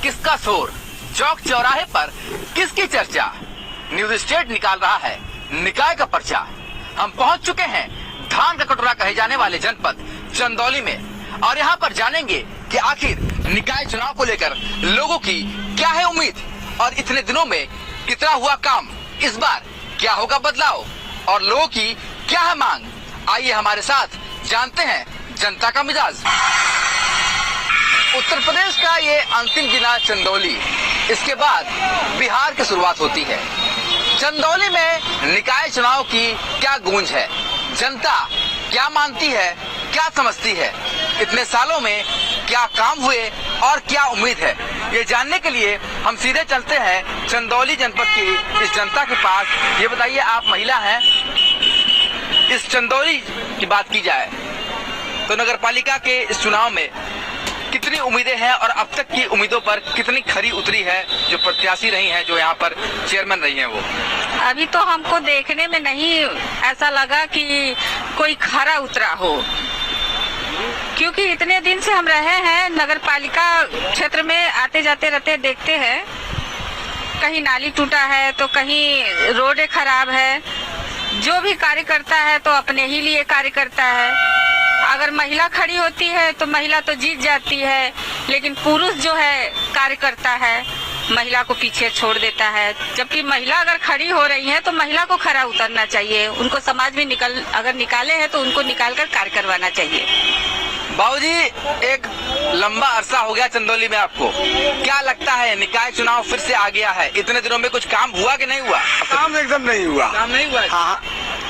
किसका शोर, चौक चौराहे पर किसकी चर्चा, न्यूज स्टेट निकाल रहा है निकाय का पर्चा। हम पहुंच चुके हैं धान का कटोरा कहे जाने वाले जनपद चंदौली में और यहाँ पर जानेंगे कि आखिर निकाय चुनाव को लेकर लोगों की क्या है उम्मीद और इतने दिनों में कितना हुआ काम, इस बार क्या होगा बदलाव और लोगों की क्या है मांग। आइए हमारे साथ जानते हैं जनता का मिजाज। उत्तर प्रदेश का ये अंतिम जिला चंदौली, इसके बाद बिहार की शुरुआत होती है। चंदौली में निकाय चुनाव की क्या गूंज है, जनता क्या मानती है, क्या समझती है, इतने सालों में क्या काम हुए और क्या उम्मीद है, ये जानने के लिए हम सीधे चलते हैं चंदौली जनपद की इस जनता के पास। ये बताइए, आप महिला हैं, इस चंदौली की बात की जाए तो नगर पालिका के इस चुनाव में कितनी उम्मीदें हैं और अब तक की उम्मीदों पर कितनी खरी उतरी है जो प्रत्याशी रही हैं, जो यहाँ पर चेयरमैन रही हैं वो? अभी तो हमको देखने में नहीं ऐसा लगा कि कोई खरा उतरा हो, क्योंकि इतने दिन से हम रहे हैं नगर पालिका क्षेत्र में, आते जाते रहते देखते हैं, कहीं नाली टूटा है तो कहीं रोड खराब है। जो भी कार्य करता है तो अपने ही लिए कार्य करता है। अगर महिला खड़ी होती है तो महिला तो जीत जाती है, लेकिन पुरुष जो है कार्य करता है महिला को पीछे छोड़ देता है। जबकि महिला अगर खड़ी हो रही है तो महिला को खरा उतरना चाहिए, उनको समाज में अगर निकाले हैं तो उनको निकाल कर कार्य करवाना चाहिए। बाबूजी, एक लंबा अरसा हो गया चंदौली में, आपको क्या लगता है निकाय चुनाव फिर से आ गया है? इतने दिनों में कुछ काम हुआ कि नहीं हुआ? काम एकदम नहीं हुआ। काम नहीं हुआ? हाँ,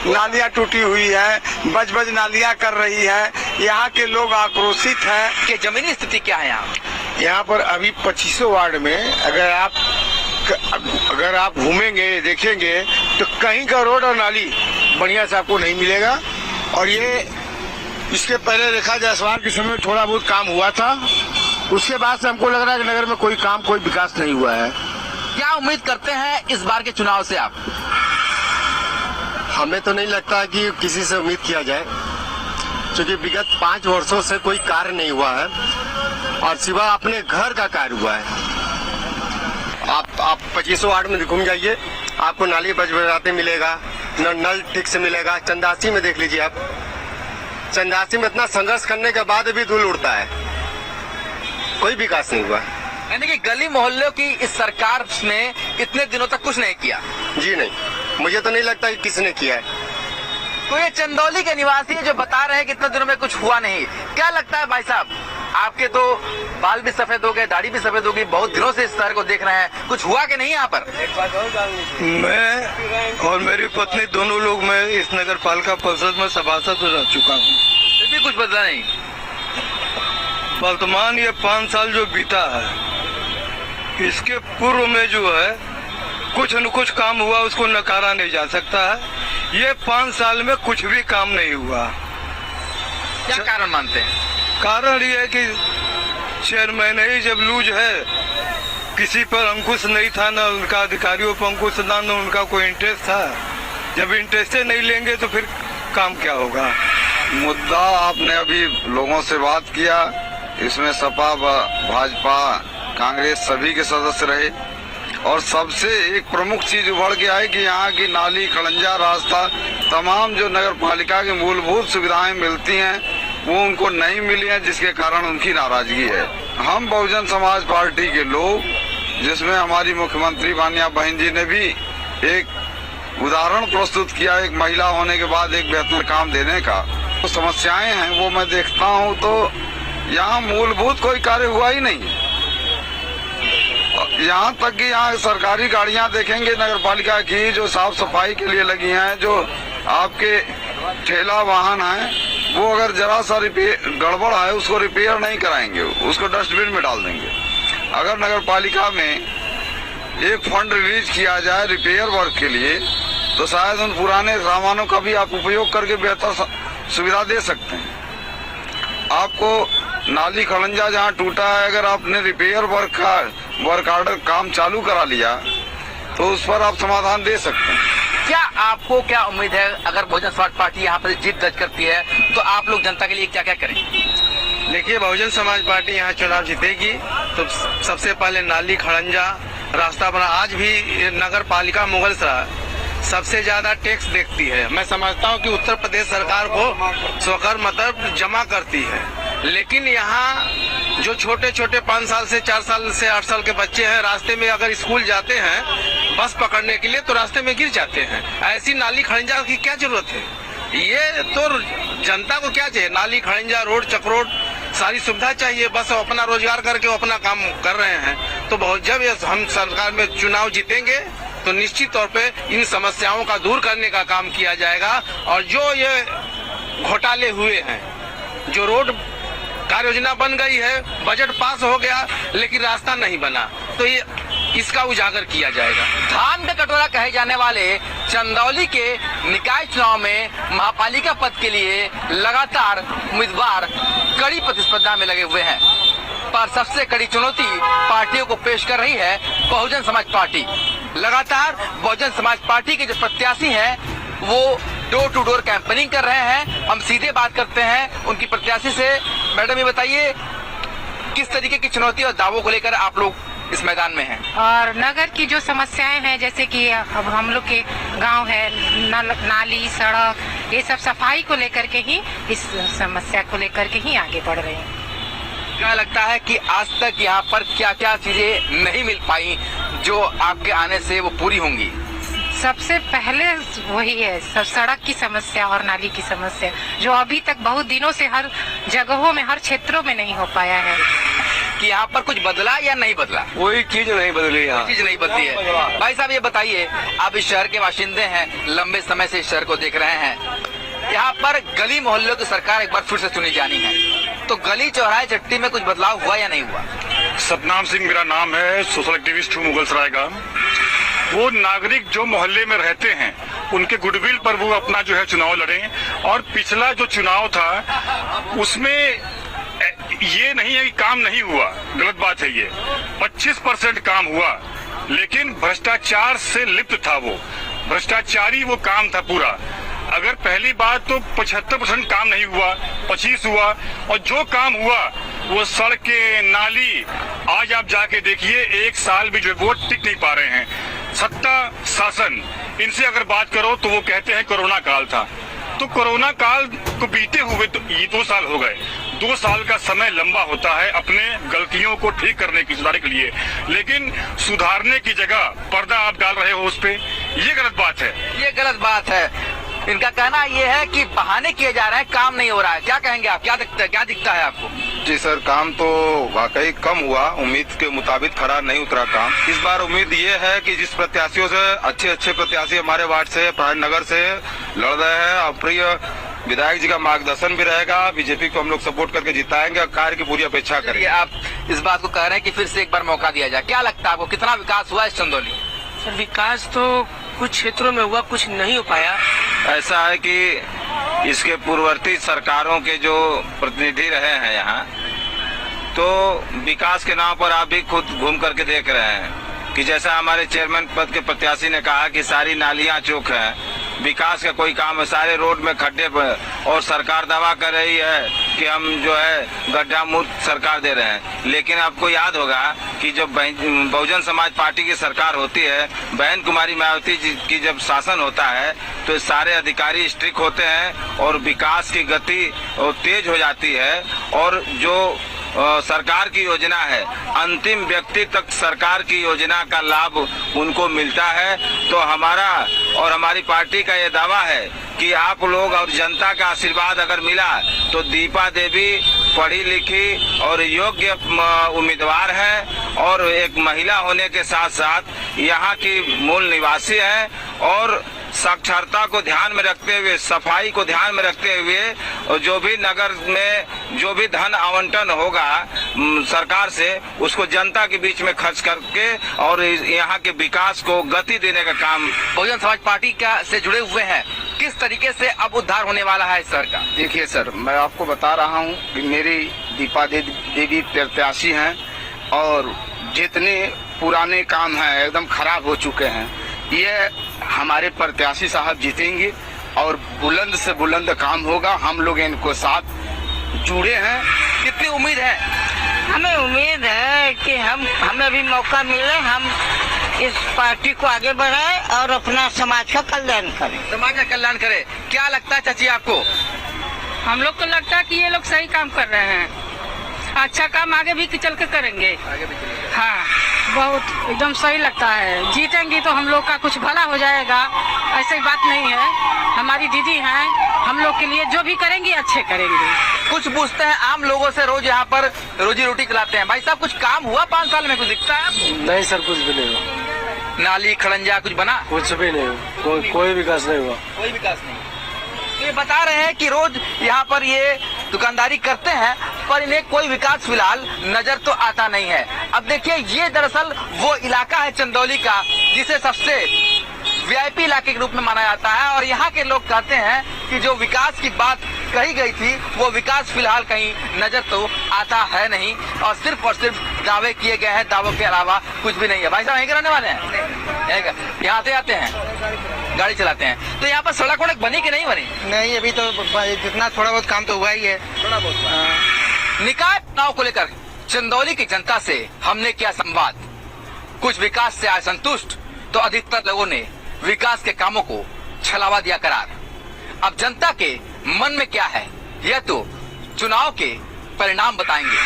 नालियाँ टूटी हुई है, बज नालियाँ कर रही है, यहाँ के लोग आक्रोशित हैं। कि जमीनी स्थिति क्या है यहाँ? यहाँ पर अभी 25 वार्ड में अगर आप घूमेंगे देखेंगे तो कहीं का रोड और नाली बढ़िया से आपको नहीं मिलेगा। और ये इसके पहले रेखा जायसवाल के समय में थोड़ा बहुत काम हुआ था, उसके बाद से हमको लग रहा है कि नगर में कोई काम, कोई विकास नहीं हुआ है। क्या उम्मीद करते हैं इस बार के चुनाव से आप? हमें तो नहीं लगता कि किसी से उम्मीद किया जाए, क्योंकि विगत 5 वर्षों से कोई कार्य नहीं हुआ है और सिवा अपने घर का कार्य हुआ है। आप 25 वार्ड में घूम जाइए, आपको नाली बजाते मिलेगा, नल ठीक से मिलेगा। चंदासी में देख लीजिए आप, चंदासी में इतना संघर्ष करने के बाद भी धूल उड़ता है, कोई विकास नहीं हुआ। यानी कि गली मोहल्लों की इस सरकार ने इतने दिनों तक कुछ नहीं किया? जी नहीं, मुझे तो नहीं लगता कि किसने किया है। तो ये चंदौली के निवासी है जो बता रहे हैं कि इतने दिनों में कुछ हुआ नहीं। क्या लगता है भाई साहब, आपके तो बाल भी सफेद हो गए, दाढ़ी भी सफेद हो गई, बहुत दिनों से इस शहर को देख रहे हैं, कुछ हुआ कि नहीं यहाँ पर? मैं और मेरी पत्नी दोनों लोग, मैं इस नगर पालिका परिषद में सभासद रह चुका हूँ, फिर भी कुछ बदला नहीं। वर्तमान ये 5 साल जो बीता है, इसके पूर्व में जो है कुछ न कुछ काम हुआ, उसको नकारा नहीं जा सकता है। ये 5 साल में कुछ भी काम नहीं हुआ। क्या कारण मानते हैं? कारण ये है कि चेयरमैन ही जब लूज है, किसी पर अंकुश नहीं था, न उनका अधिकारियों पर अंकुश था, न उनका कोई इंटरेस्ट था। जब इंटरेस्ट नहीं लेंगे तो फिर काम क्या होगा? मुद्दा आपने अभी लोगों से बात किया, इसमें सपा, भाजपा, कांग्रेस सभी के सदस्य रहे और सबसे एक प्रमुख चीज उभर के आई कि यहाँ की नाली, खड़ंजा, रास्ता, तमाम जो नगर पालिका की मूलभूत सुविधाएं मिलती हैं वो उनको नहीं मिली हैं, जिसके कारण उनकी नाराजगी है। हम बहुजन समाज पार्टी के लोग, जिसमें हमारी मुख्यमंत्री बानिया बहन जी ने भी एक उदाहरण प्रस्तुत किया, एक महिला होने के बाद एक बेहतर काम देने का, तो समस्याएं हैं वो मैं देखता हूँ तो यहाँ मूलभूत कोई कार्य हुआ ही नहीं। यहाँ तक कि यहाँ सरकारी गाड़ियाँ देखेंगे नगर पालिका की जो साफ सफाई के लिए लगी हैं, जो आपके ठेला वाहन हैं, वो अगर जरा सा गड़बड़ है उसको रिपेयर नहीं कराएंगे, उसको डस्टबिन में डाल देंगे। अगर नगर पालिका में एक फंड रिलीज किया जाए रिपेयर वर्क के लिए तो शायद उन पुराने सामानों का भी आप उपयोग करके बेहतर सुविधा दे सकते हैं। आपको नाली, खड़ंजा जहाँ टूटा है, अगर आपने रिपेयर वर्क ऑर्डर काम चालू करा लिया तो उस पर आप समाधान दे सकते हैं। क्या आपको क्या उम्मीद है, अगर बहुजन समाज पार्टी यहाँ पर जीत दर्ज करती है तो आप लोग जनता के लिए क्या क्या करें? देखिए, बहुजन समाज पार्टी यहाँ चुनाव जीतेगी तो सबसे पहले नाली खड़ंजा रास्ता बना। आज भी नगर पालिका मुगलसराय सबसे ज्यादा टैक्स देखती है। मैं समझता हूँ कि उत्तर प्रदेश सरकार को स्वकर मतलब जमा करती है, लेकिन यहाँ जो छोटे छोटे 5 साल से 4 साल से 8 साल के बच्चे हैं, रास्ते में अगर स्कूल जाते हैं बस पकड़ने के लिए तो रास्ते में गिर जाते हैं। ऐसी नाली खड़ंजा की क्या जरूरत है? ये तो जनता को क्या चाहिए? नाली खड़ंजा, रोड, चक्रोड, सारी सुविधा चाहिए। बस अपना रोजगार करके वो अपना काम कर रहे हैं। तो बहुत जब हम सरकार में चुनाव जीतेंगे तो निश्चित तौर पे इन समस्याओं का दूर करने का काम किया जाएगा। और जो ये घोटाले हुए हैं, जो रोड कार्य योजना बन गई है, बजट पास हो गया लेकिन रास्ता नहीं बना, तो ये इसका उजागर किया जाएगा। धान का कटोरा कहे जाने वाले चंदौली के निकाय चुनाव में महापालिका पद के लिए लगातार उम्मीदवार कड़ी प्रतिस्पर्धा में लगे हुए हैं, पर सबसे कड़ी चुनौती पार्टियों को पेश कर रही है बहुजन समाज पार्टी। लगातार बहुजन समाज पार्टी के जो प्रत्याशी हैं वो डोर टू डोर कैंपेनिंग कर रहे हैं। हम सीधे बात करते हैं उनकी प्रत्याशी से। मैडम, ये बताइए किस तरीके की चुनौती और दावों को लेकर आप लोग इस मैदान में हैं? और नगर की जो समस्याएं हैं, जैसे कि अब हम लोग के गांव है, नाली, सड़क, ये सब सफाई को लेकर के ही, इस समस्या को लेकर के ही आगे बढ़ रहे हैं। क्या लगता है कि आज तक यहाँ पर क्या क्या चीजें नहीं मिल पाई जो आपके आने से वो पूरी होंगी? सबसे पहले वही है, सब सड़क की समस्या और नाली की समस्या, जो अभी तक बहुत दिनों से हर जगहों में, हर क्षेत्रों में नहीं हो पाया है। कि यहाँ पर कुछ बदला या नहीं बदला? कोई चीज नहीं बदली, यहाँ चीज नहीं बदली है। भाई साहब, ये बताइए, आप इस शहर के बाशिंदे हैं, लंबे समय से इस शहर को देख रहे हैं, यहाँ पर गली मोहल्लों की सरकार एक बार फिर से चुनी जानी है, तो गली चौराहे चट्टी में कुछ बदलाव हुआ या नहीं हुआ? सतनाम सिंह मेरा नाम है, सोशल एक्टिविस्ट हूँ मुगलसराय का। वो नागरिक जो मोहल्ले में रहते हैं उनके गुडविल पर वो अपना जो है चुनाव लड़े। और पिछला जो चुनाव था उसमें ये नहीं है कि काम नहीं हुआ, गलत बात है। ये 25% काम हुआ, लेकिन भ्रष्टाचार से लिप्त था। वो भ्रष्टाचारी वो काम था पूरा। अगर पहली बात तो 75% काम नहीं हुआ, 25 हुआ। और जो काम हुआ वो सड़कें, नाली, आज आप जाके देखिए 1 साल भी जो वो टिक नहीं पा रहे हैं। सत्ता, शासन, इनसे अगर बात करो तो वो कहते हैं कोरोना काल था। तो कोरोना काल को बीते हुए तो ये 2 साल हो गए। 2 साल का समय लंबा होता है अपने गलतियों को ठीक करने की, सुधारने के लिए, लेकिन सुधारने की जगह पर्दा आप डाल रहे हो उस पे। ये गलत बात है। ये गलत बात है। इनका कहना ये है कि बहाने किए जा रहे हैं, काम नहीं हो रहा है। क्या कहेंगे आप? क्या दिखता है आपको? जी सर, काम तो वाकई कम हुआ, उम्मीद के मुताबिक खरा नहीं उतरा काम। इस बार उम्मीद ये है कि जिस प्रत्याशियों से अच्छे प्रत्याशी हमारे वार्ड से, नगर से लड़ रहे हैं, और प्रिय विधायक जी का मार्गदर्शन भी रहेगा। बीजेपी को हम लोग सपोर्ट करके जिताएंगे और कार्य की पूरी अपेक्षा करेंगे। आप इस बात को कह रहे हैं कि फिर से एक बार मौका दिया जाए। क्या लगता है आपको, कितना विकास हुआ इस चंदौली? सर, विकास तो कुछ क्षेत्रों में हुआ, कुछ नहीं हो पाया। ऐसा है कि इसके पूर्ववर्ती सरकारों के जो प्रतिनिधि रहे हैं यहाँ, तो विकास के नाम पर आप भी खुद घूम करके देख रहे हैं कि जैसा हमारे चेयरमैन पद के प्रत्याशी ने कहा कि सारी नालियां चौक हैं, विकास का कोई काम है, सारे रोड में खड्डे पर, और सरकार दावा कर रही है कि हम जो है गड्ढा मुक्त सरकार दे रहे हैं। लेकिन आपको याद होगा कि जब बहुजन समाज पार्टी की सरकार होती है, बहन कुमारी मायावती जी की जब शासन होता है, तो सारे अधिकारी स्ट्रिक्ट होते हैं और विकास की गति तेज हो जाती है। और जो सरकार की योजना है, अंतिम व्यक्ति तक सरकार की योजना का लाभ उनको मिलता है। तो हमारा और हमारी पार्टी का ये दावा है कि आप लोग और जनता का आशीर्वाद अगर मिला तो दीपा देवी पढ़ी लिखी और योग्य उम्मीदवार है, और एक महिला होने के साथ साथ यहाँ की मूल निवासी है, और साक्षरता को ध्यान में रखते हुए, सफाई को ध्यान में रखते हुए, और जो भी नगर में जो भी धन आवंटन होगा सरकार से, उसको जनता के बीच में खर्च करके और यहाँ के विकास को गति देने का काम। बहुजन समाज पार्टी का से जुड़े हुए हैं, किस तरीके से अब उद्धार होने वाला है इस शहर का? देखिए सर, मैं आपको बता रहा हूँ कि मेरी दीपा देवी प्रत्याशी हैं, और जितने पुराने काम हैं एकदम खराब हो चुके हैं। ये हमारे प्रत्याशी साहब जीतेंगे और बुलंद से बुलंद काम होगा। हम लोग इनको साथ जुड़े हैं। कितनी उम्मीद है हमें उम्मीद है कि हमें भी मौका मिले, हम इस पार्टी को आगे बढ़ाए और अपना समाज का कल्याण करें। समाज का कल्याण करे। क्या लगता है चाची आपको? हम लोग को लगता है कि ये लोग सही काम कर रहे हैं, अच्छा काम आगे भी चल के करेंगे। हाँ, बहुत एकदम सही लगता है। जीतेंगी तो हम लोग का कुछ भला हो जाएगा, ऐसी बात नहीं है। हमारी दीदी हैं, हम लोग के लिए जो भी करेंगी अच्छे करेंगे। कुछ पूछते हैं आम लोगों से, रोज यहाँ पर रोजी रोटी चलाते हैं। भाई साहब, कुछ काम हुआ 5 साल में? कुछ दिखता है आपको? नहीं सर, कुछ भी नहीं हुआ। नाली खड़ंजा कुछ बना? कुछ भी नहीं हुआ, कोई विकास नहीं हुआ। कोई विकास नहीं। ये बता रहे हैं कि रोज यहाँ पर ये दुकानदारी करते हैं, पर इन्हें कोई विकास फिलहाल नजर तो आता नहीं है। अब देखिए, ये दरअसल वो इलाका है चंदौली का जिसे सबसे वीआईपी इलाके के रूप में माना जाता है, और यहाँ के लोग कहते हैं कि जो विकास की बात कही गई थी वो विकास फिलहाल कहीं नजर तो आता है नहीं, और सिर्फ दावे किए गए हैं, दावों के अलावा कुछ भी नहीं है। भाई साहब यहीं के रहने वाले हैं? यहाँ आते हैं, गाड़ी चलाते हैं। तो यहाँ पर सड़क वड़क बनी कि नहीं बनी? नहीं, अभी तो जितना थोड़ा बहुत काम तो हुआ ही है। थोड़ा बहुत। निकाय चुनाव को लेकर चंदौली की जनता से हमने किया संवाद। कुछ विकास से आए संतुष्ट, तो अधिकतर लोगों ने विकास के कामों को छलावा दिया करार। अब जनता के मन में क्या है, यह तो चुनाव के परिणाम बताएंगे।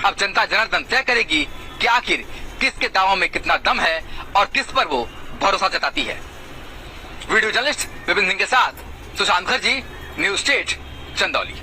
अब जनता जनार्दन तय करेगी कि आखिर किसके दावों में कितना दम है और किस पर वो भरोसा जताती है। वीडियो जर्नलिस्ट विपिन सिंह के साथ सुशांत मुखर्जी, न्यूज स्टेट, चंदौली।